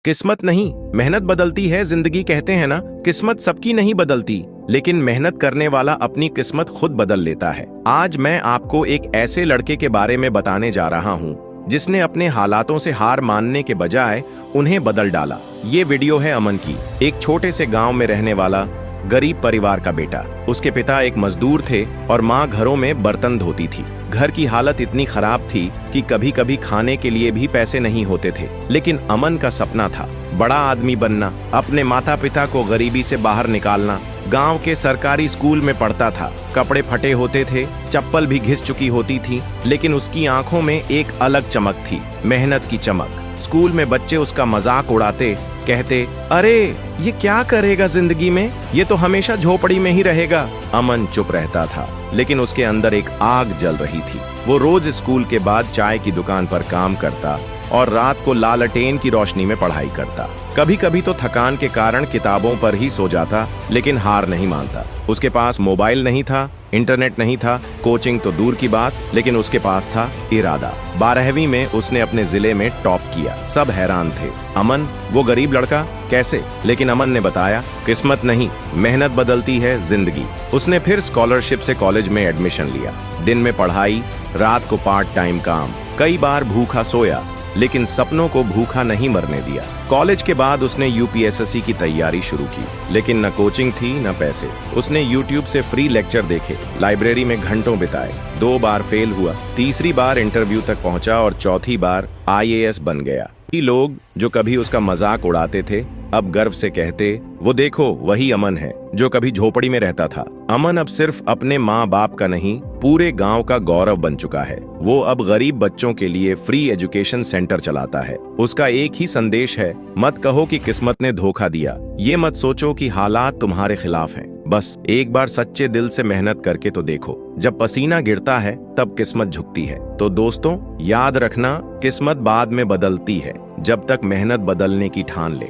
किस्मत नहीं, मेहनत बदलती है जिंदगी कहते हैं ना। किस्मत सबकी नहीं बदलती, लेकिन मेहनत करने वाला अपनी किस्मत खुद बदल लेता है। आज मैं आपको एक ऐसे लड़के के बारे में बताने जा रहा हूँ जिसने अपने हालातों से हार मानने के बजाय उन्हें बदल डाला। ये वीडियो है अमन की, एक छोटे से गांव में रहने वाला गरीब परिवार का बेटा। उसके पिता एक मजदूर थे और माँ घरों में बर्तन धोती थी। घर की हालत इतनी खराब थी कि कभी कभी खाने के लिए भी पैसे नहीं होते थे। लेकिन अमन का सपना था बड़ा आदमी बनना, अपने माता पिता को गरीबी से बाहर निकालना। गांव के सरकारी स्कूल में पढ़ता था, कपड़े फटे होते थे, चप्पल भी घिस चुकी होती थी, लेकिन उसकी आंखों में एक अलग चमक थी, मेहनत की चमक। स्कूल में बच्चे उसका मजाक उड़ाते, कहते, अरे ये क्या करेगा जिंदगी में, ये तो हमेशा झोपड़ी में ही रहेगा। अमन चुप रहता था, लेकिन उसके अंदर एक आग जल रही थी। वो रोज स्कूल के बाद चाय की दुकान पर काम करता और रात को लालटेन की रोशनी में पढ़ाई करता। कभी कभी तो थकान के कारण किताबों पर ही सो जाता, लेकिन हार नहीं मानता। उसके पास मोबाइल नहीं था, इंटरनेट नहीं था, कोचिंग तो दूर की बात, लेकिन उसके पास था इरादा। 12वीं में उसने अपने जिले में टॉप किया। सब हैरान थे, अमन वो गरीब लड़का कैसे? लेकिन अमन ने बताया, किस्मत नहीं, मेहनत बदलती है जिंदगी। उसने फिर स्कॉलरशिप से कॉलेज में एडमिशन लिया। दिन में पढ़ाई, रात को पार्ट टाइम काम। कई बार भूखा सोया, लेकिन सपनों को भूखा नहीं मरने दिया। कॉलेज के बाद उसने यूपीएसएससी की तैयारी शुरू की, लेकिन न कोचिंग थी न पैसे। उसने यूट्यूब से फ्री लेक्चर देखे, लाइब्रेरी में घंटों बिताए। 2 बार फेल हुआ, तीसरी बार इंटरव्यू तक पहुंचा और चौथी बार आईएएस बन गया। लोग जो कभी उसका मजाक उड़ाते थे अब गर्व से कहते, वो देखो वही अमन है जो कभी झोपड़ी में रहता था। अमन अब सिर्फ अपने माँ बाप का नहीं, पूरे गांव का गौरव बन चुका है। वो अब गरीब बच्चों के लिए फ्री एजुकेशन सेंटर चलाता है। उसका एक ही संदेश है, मत कहो कि किस्मत ने धोखा दिया, ये मत सोचो कि हालात तुम्हारे खिलाफ हैं। बस एक बार सच्चे दिल से मेहनत करके तो देखो, जब पसीना गिरता है तब किस्मत झुकती है। तो दोस्तों याद रखना, किस्मत बाद में बदलती है, जब तक मेहनत बदलने की ठान ले।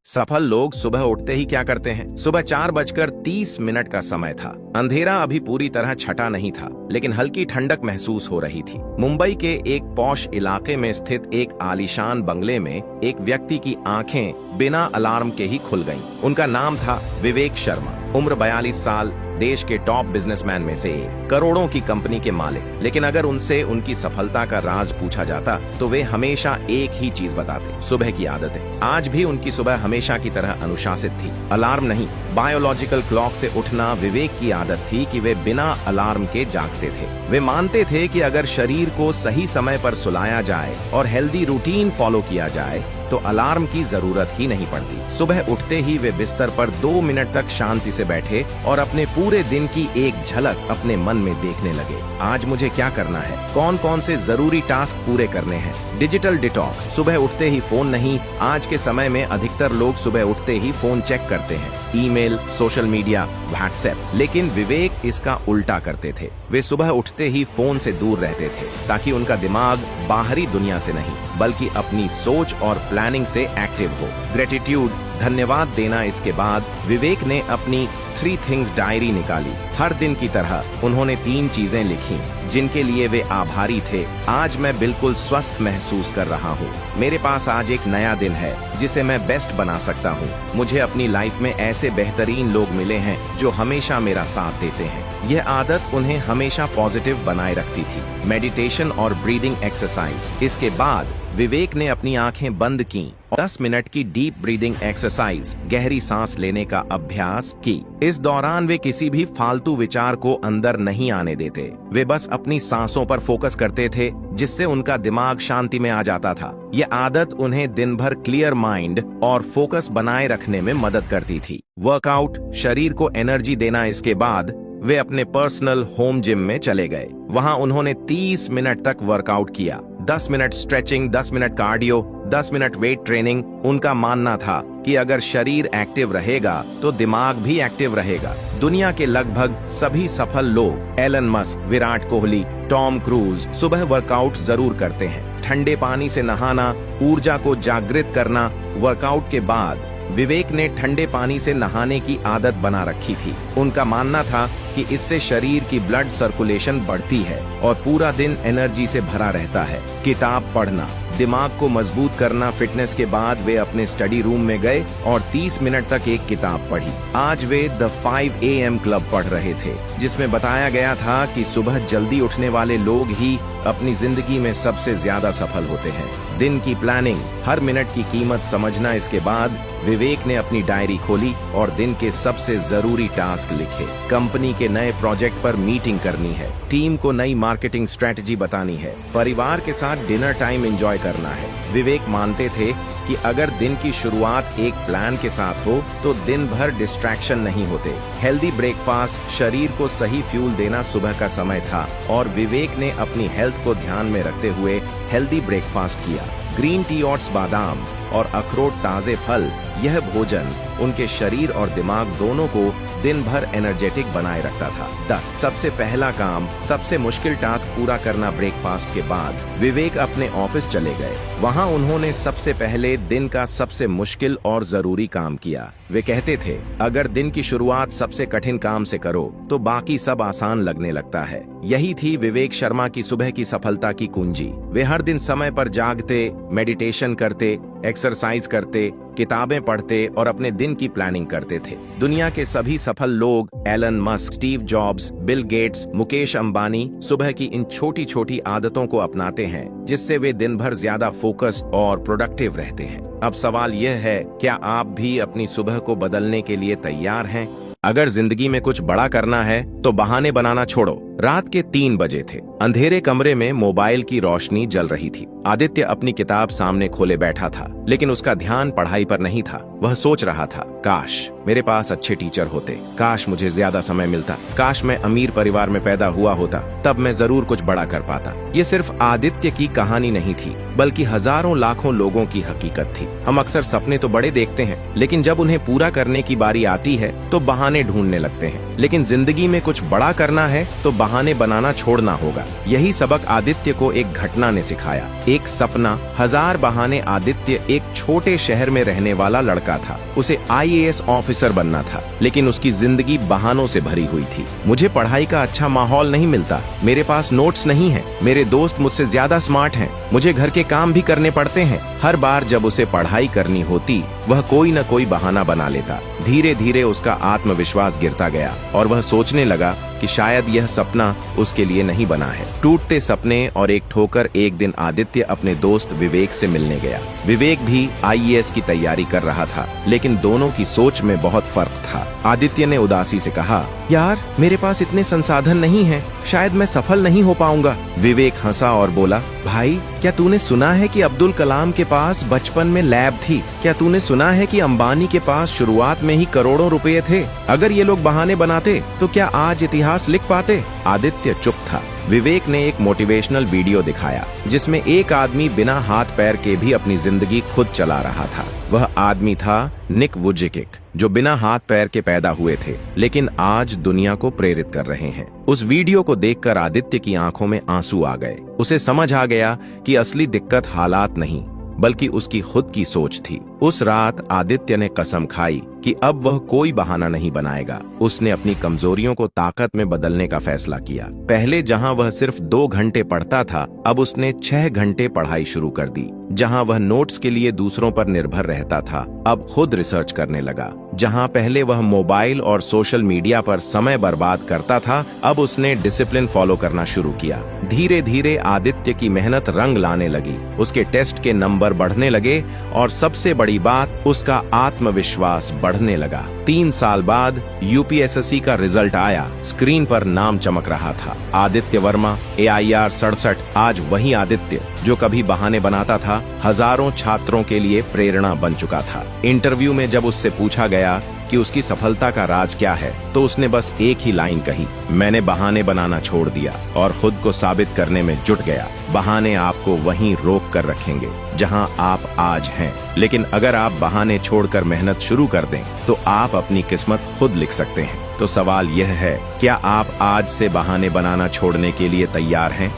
सफल लोग सुबह उठते ही क्या करते हैं? सुबह 4:30 का समय था। अंधेरा अभी पूरी तरह छटा नहीं था, लेकिन हल्की ठंडक महसूस हो रही थी। मुंबई के एक पॉश इलाके में स्थित एक आलीशान बंगले में एक व्यक्ति की आंखें बिना अलार्म के ही खुल गईं। उनका नाम था विवेक शर्मा, उम्र 42 साल, देश के टॉप बिजनेसमैन में से एक, करोड़ों की कंपनी के मालिक। लेकिन अगर उनसे उनकी सफलता का राज पूछा जाता तो वे हमेशा एक ही चीज बताते, सुबह की आदतें। आज भी उनकी सुबह हमेशा की तरह अनुशासित थी। अलार्म नहीं, बायोलॉजिकल क्लॉक से उठना विवेक की आदत थी कि वे बिना अलार्म के जागते थे। वे मानते थे कि अगर शरीर को सही समय पर सुलाया जाए और हेल्दी रूटीन फॉलो किया जाए तो अलार्म की जरूरत ही नहीं पड़ती। सुबह उठते ही वे बिस्तर पर 2 मिनट तक शांति से बैठे और अपने पूरे दिन की एक झलक अपने मन में देखने लगे। आज मुझे क्या करना है, कौन कौन से जरूरी टास्क पूरे करने हैं। डिजिटल डिटॉक्स, सुबह उठते ही फोन नहीं। आज के समय में अधिकतर लोग सुबह उठते ही फोन चेक करते हैं, ईमेल, सोशल मीडिया, व्हाट्सएप। लेकिन विवेक इसका उल्टा करते थे। वे सुबह उठते ही फोन से दूर रहते थे, ताकि उनका दिमाग बाहरी दुनिया से नहीं बल्कि अपनी सोच और प्लानिंग से एक्टिव हो। ग्रेटिट्यूड, धन्यवाद देना। इसके बाद विवेक ने अपनी 3 थिंग्स डायरी निकाली। हर दिन की तरह उन्होंने 3 चीजें लिखी जिनके लिए वे आभारी थे। आज मैं बिल्कुल स्वस्थ महसूस कर रहा हूँ। मेरे पास आज एक नया दिन है जिसे मैं बेस्ट बना सकता हूँ। मुझे अपनी लाइफ में ऐसे बेहतरीन लोग मिले हैं जो हमेशा मेरा साथ देते हैं। यह आदत उन्हें हमेशा पॉजिटिव बनाए रखती थी। मेडिटेशन और ब्रीदिंग एक्सरसाइज। इसके बाद विवेक ने अपनी आंखें बंद की और 10 मिनट की डीप ब्रीदिंग एक्सरसाइज, गहरी सांस लेने का अभ्यास की। इस दौरान वे किसी भी फालतू विचार को अंदर नहीं आने देते। वे बस अपनी सांसों पर फोकस करते थे, जिससे उनका दिमाग शांति में आ जाता था। यह आदत उन्हें दिन भर क्लियर माइंड और फोकस बनाए रखने में मदद करती थी। वर्कआउट, शरीर को एनर्जी देना। इसके बाद वे अपने पर्सनल होम जिम में चले गए। वहां उन्होंने 30 मिनट तक वर्कआउट किया। 10 minute stretching, 10 minute cardio, 10 minute weight training. उनका मानना था कि अगर शरीर एक्टिव रहेगा तो दिमाग भी एक्टिव रहेगा। दुनिया के लगभग सभी सफल लोग, Elon Musk, Virat Kohli, Tom Cruise, सुबह वर्कआउट जरूर करते हैं। ठंडे पानी से नहाना, ऊर्जा को जागृत करना। वर्कआउट के बाद विवेक ने ठंडे पानी से नहाने की आदत बना रखी थी। उनका मानना था कि इससे शरीर की ब्लड सर्कुलेशन बढ़ती है और पूरा दिन एनर्जी से भरा रहता है। किताब पढ़ना, दिमाग को मजबूत करना। फिटनेस के बाद वे अपने स्टडी रूम में गए और 30 मिनट तक एक किताब पढ़ी। आज वे द 5 AM क्लब पढ़ रहे थे, जिसमें बताया गया था कि सुबह जल्दी उठने वाले लोग ही अपनी जिंदगी में सबसे ज्यादा सफल होते हैं। दिन की प्लानिंग, हर मिनट की कीमत समझना। इसके बाद विवेक ने अपनी डायरी खोली और दिन के सबसे जरूरी टास्क लिखे। कंपनी के नए प्रोजेक्ट पर मीटिंग करनी है, टीम को नई मार्केटिंग स्ट्रेटजी बतानी है, परिवार के साथ डिनर टाइम एंजॉय करना है। विवेक मानते थे कि अगर दिन की शुरुआत एक प्लान के साथ हो तो दिन भर डिस्ट्रैक्शन नहीं होते। हेल्दी ब्रेकफास्ट, शरीर को सही फ्यूल देना सुबह का समय था और विवेक ने अपनी हेल्थ को ध्यान में रखते हुए हेल्दी ब्रेकफास्ट किया। ग्रीन टी, ओट्स, बादाम और अखरोट, ताजे फल, यह भोजन उनके शरीर और दिमाग दोनों को दिन भर एनर्जेटिक बनाए रखता था। 10 सबसे पहला काम, सबसे मुश्किल टास्क पूरा करना। ब्रेकफास्ट के बाद विवेक अपने ऑफिस चले गए। वहां उन्होंने सबसे पहले दिन का सबसे मुश्किल और जरूरी काम किया। वे कहते थे, अगर दिन की शुरुआत सबसे कठिन काम से करो तो बाकी सब आसान लगने लगता है। यही थी विवेक शर्मा की सुबह की सफलता की कुंजी। वे हर दिन समय पर जागते, मेडिटेशन करते, एक्सरसाइज करते, किताबें पढ़ते और अपने दिन की प्लानिंग करते थे। दुनिया के सभी सफल लोग, Elon Musk, Steve Jobs, Bill Gates, Mukesh Ambani, सुबह की इन छोटी छोटी आदतों को अपनाते हैं, जिससे वे दिन भर ज्यादा फोकस्ड और प्रोडक्टिव रहते हैं। अब सवाल यह है, क्या आप भी अपनी सुबह को बदलने के लिए तैयार हैं? अगर जिंदगी में कुछ बड़ा करना है तो बहाने बनाना छोड़ो। रात के 3 बजे थे। अंधेरे कमरे में मोबाइल की रोशनी जल रही थी। आदित्य अपनी किताब सामने खोले बैठा था, लेकिन उसका ध्यान पढ़ाई पर नहीं था। वह सोच रहा था, काश मेरे पास अच्छे टीचर होते, काश मुझे ज्यादा समय मिलता, काश मैं अमीर परिवार में पैदा हुआ होता, तब मैं जरूर कुछ बड़ा कर पाता। ये सिर्फ आदित्य की कहानी नहीं थी, बल्कि हजारों लाखों लोगों की हकीकत थी। हम अक्सर सपने तो बड़े देखते हैं, लेकिन जब उन्हें पूरा करने की बारी आती है तो बहाने ढूंढने लगते हैं। लेकिन जिंदगी में कुछ बड़ा करना है तो बहाने बनाना छोड़ना होगा। यही सबक आदित्य को एक घटना ने सिखाया। एक सपना, हजार बहाने। आदित्य एक छोटे शहर में रहने वाला लड़का था। उसे IAS ऑफिसर बनना था, लेकिन उसकी जिंदगी बहानों से भरी हुई थी। मुझे पढ़ाई का अच्छा माहौल नहीं मिलता, मेरे पास नोट्स नहीं है, मेरे दोस्त मुझसे ज्यादा स्मार्ट हैं, मुझे घर के काम भी करने पड़ते हैं। हर बार जब उसे पढ़ाई करनी होती, वह कोई न कोई बहाना बना लेता। धीरे धीरे उसका आत्मविश्वास गिरता गया और वह सोचने लगा कि शायद यह सपना उसके लिए नहीं बना है। टूटते सपने और एक ठोकर। एक दिन आदित्य अपने दोस्त विवेक से मिलने गया। विवेक भी IAS की तैयारी कर रहा था, लेकिन दोनों की सोच में बहुत फर्क था। आदित्य ने उदासी से कहा, यार मेरे पास इतने संसाधन नहीं हैं, शायद मैं सफल नहीं हो पाऊंगा। विवेक हंसा और बोला, भाई क्या तूने सुना है कि अब्दुल कलाम के पास बचपन में लैब थी? क्या तूने सुना है कि अंबानी के पास शुरुआत में ही करोड़ों रुपए थे? अगर ये लोग बहाने बनाते तो क्या आज इतिहास लिख पाते? आदित्य चुप था। विवेक ने एक मोटिवेशनल वीडियो दिखाया, जिसमें एक आदमी बिना हाथ पैर के भी अपनी जिंदगी खुद चला रहा था। वह आदमी था निक वुजिकिक, जो बिना हाथ पैर के पैदा हुए थे, लेकिन आज दुनिया को प्रेरित कर रहे हैं। उस वीडियो को देखकर आदित्य की आंखों में आंसू आ गए। उसे समझ आ गया कि असली दिक्कत हालात नहीं, बल्कि उसकी खुद की सोच थी। उस रात आदित्य ने कसम खाई कि अब वह कोई बहाना नहीं बनाएगा। उसने अपनी कमजोरियों को ताकत में बदलने का फैसला किया। पहले जहां वह सिर्फ 2 घंटे पढ़ता था, अब उसने 6 घंटे पढ़ाई शुरू कर दी। जहां वह नोट्स के लिए दूसरों पर निर्भर रहता था, अब खुद रिसर्च करने लगा। जहां पहले वह मोबाइल और सोशल मीडिया पर समय बर्बाद करता था, अब उसने डिसिप्लिन फॉलो करना शुरू किया। धीरे धीरे आदित्य की मेहनत रंग लाने लगी। उसके टेस्ट के नंबर बढ़ने लगे और सबसे बड़ी बात, उसका आत्मविश्वास बढ़ने लगा। 3 साल बाद UPSSC का रिजल्ट आया। स्क्रीन पर नाम चमक रहा था, आदित्य वर्मा, AIR 67। आज वही आदित्य जो कभी बहाने बनाता था, हजारों छात्रों के लिए प्रेरणा बन चुका था। इंटरव्यू में जब उससे पूछा गया कि उसकी सफलता का राज क्या है, तो उसने बस एक ही लाइन कही, मैंने बहाने बनाना छोड़ दिया और खुद को साबित करने में जुट गया। बहाने आपको वहीं रोक कर रखेंगे जहां आप आज हैं, लेकिन अगर आप बहाने छोड़कर मेहनत शुरू कर दें तो आप अपनी किस्मत खुद लिख सकते हैं। तो सवाल यह है, क्या आप आज से बहाने बनाना छोड़ने के लिए तैयार हैं?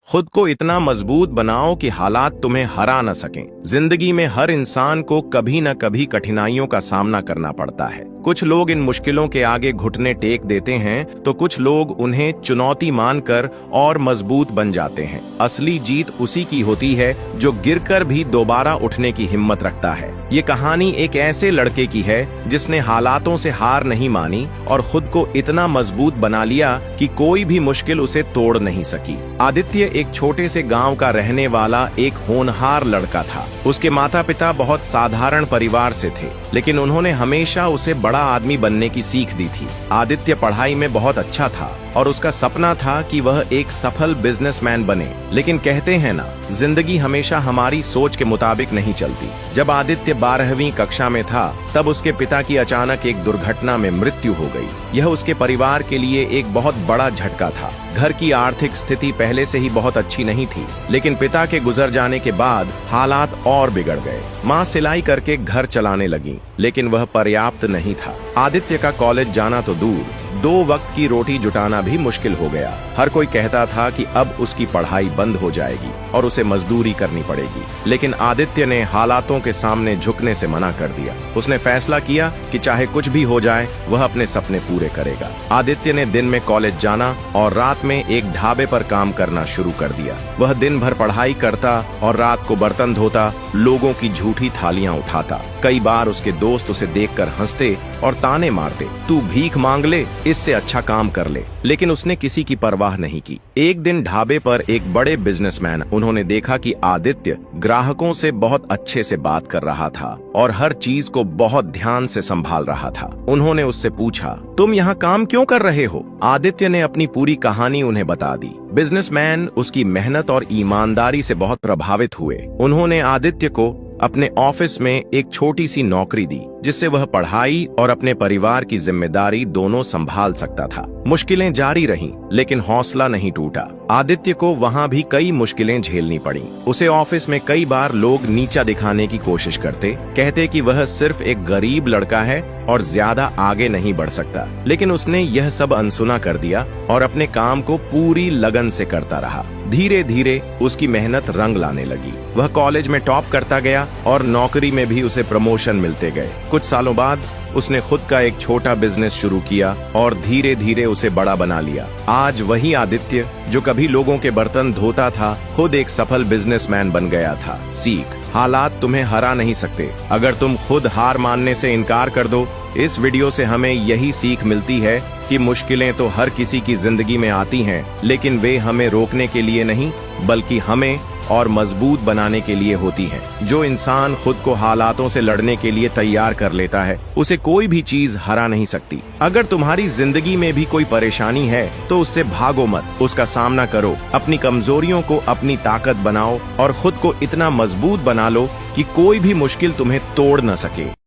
खुद को इतना मजबूत बनाओ कि हालात तुम्हें हरा न सकें। जिंदगी में हर इंसान को कभी न कभी कठिनाइयों का सामना करना पड़ता है, कुछ लोग इन मुश्किलों के आगे घुटने टेक देते हैं तो कुछ लोग उन्हें चुनौती मानकर और मजबूत बन जाते हैं। असली जीत उसी की होती है जो गिरकर भी दोबारा उठने की हिम्मत रखता है। ये कहानी एक ऐसे लड़के की है जिसने हालातों से हार नहीं मानी और खुद को इतना मजबूत बना लिया कि कोई भी मुश्किल उसे तोड़ नहीं सकी। आदित्य एक छोटे से गांव का रहने वाला एक होनहार लड़का था। उसके माता पिता बहुत साधारण परिवार से थे, लेकिन उन्होंने हमेशा उसे बड़ा आदमी बनने की सीख दी थी। आदित्य पढ़ाई में बहुत अच्छा था और उसका सपना था कि वह एक सफल बिजनेसमैन बने। लेकिन कहते हैं ना, जिंदगी हमेशा हमारी सोच के मुताबिक नहीं चलती। जब आदित्य 12वीं कक्षा में था तब उसके पिता की अचानक एक दुर्घटना में मृत्यु हो गई। यह उसके परिवार के लिए एक बहुत बड़ा झटका था। घर की आर्थिक स्थिति पहले से ही बहुत अच्छी नहीं थी, लेकिन पिता के गुजर जाने के बाद हालात और बिगड़ गए। माँ सिलाई करके घर चलाने लगी, लेकिन वह पर्याप्त नहीं था। आदित्य का कॉलेज जाना तो दूर, 2 वक्त की रोटी जुटाना भी मुश्किल हो गया। हर कोई कहता था कि अब उसकी पढ़ाई बंद हो जाएगी और उसे मजदूरी करनी पड़ेगी, लेकिन आदित्य ने हालातों के सामने झुकने से मना कर दिया। उसने फैसला किया कि चाहे कुछ भी हो जाए वह अपने सपने पूरे करेगा। आदित्य ने दिन में कॉलेज जाना और रात में एक ढाबे पर काम करना शुरू कर दिया। वह दिन भर पढ़ाई करता और रात को बर्तन धोता, लोगों की झूठी थालियां उठाता। कई बार उसके दोस्त उसे देखकर हंसते और ताने मारते, तू भीख मांग ले, इससे अच्छा काम कर ले। लेकिन उसने किसी की परवाह नहीं की। एक दिन ढाबे पर एक बड़े बिजनेसमैन, उन्होंने देखा कि आदित्य ग्राहकों से बहुत अच्छे से बात कर रहा था और हर चीज को बहुत ध्यान से संभाल रहा था। उन्होंने उससे पूछा, तुम यहाँ काम क्यों कर रहे हो? आदित्य ने अपनी पूरी कहानी उन्हें बता दी। बिजनेसमैन उसकी मेहनत और ईमानदारी से बहुत प्रभावित हुए। उन्होंने आदित्य को अपने ऑफिस में एक छोटी सी नौकरी दी, जिससे वह पढ़ाई और अपने परिवार की जिम्मेदारी दोनों संभाल सकता था। मुश्किलें जारी रहीं, लेकिन हौसला नहीं टूटा। आदित्य को वहां भी कई मुश्किलें झेलनी पड़ी। उसे ऑफिस में कई बार लोग नीचा दिखाने की कोशिश करते, कहते कि वह सिर्फ एक गरीब लड़का है और ज्यादा आगे नहीं बढ़ सकता। लेकिन उसने यह सब अनसुना कर दिया और अपने काम को पूरी लगन से करता रहा। धीरे धीरे उसकी मेहनत रंग लाने लगी। वह कॉलेज में टॉप करता गया और नौकरी में भी उसे प्रमोशन मिलते गए। कुछ सालों बाद उसने खुद का एक छोटा बिजनेस शुरू किया और धीरे धीरे उसे बड़ा बना लिया। आज वही आदित्य जो कभी लोगों के बर्तन धोता था, खुद एक सफल बिजनेसमैन बन गया था। सीख, हालात तुम्हें हरा नहीं सकते, अगर तुम खुद हार मानने से इनकार कर दो। इस वीडियो से हमें यही सीख मिलती है कि मुश्किलें तो हर किसी की जिंदगी में आती हैं, लेकिन वे हमें रोकने के लिए नहीं, बल्कि हमें और मजबूत बनाने के लिए होती हैं। जो इंसान खुद को हालातों से लड़ने के लिए तैयार कर लेता है, उसे कोई भी चीज हरा नहीं सकती। अगर तुम्हारी जिंदगी में भी कोई परेशानी है तो उससे भागो मत, उसका सामना करो। अपनी कमजोरियों को अपनी ताकत बनाओ और खुद को इतना मजबूत बना लो कि कोई भी मुश्किल तुम्हें तोड़ न सके।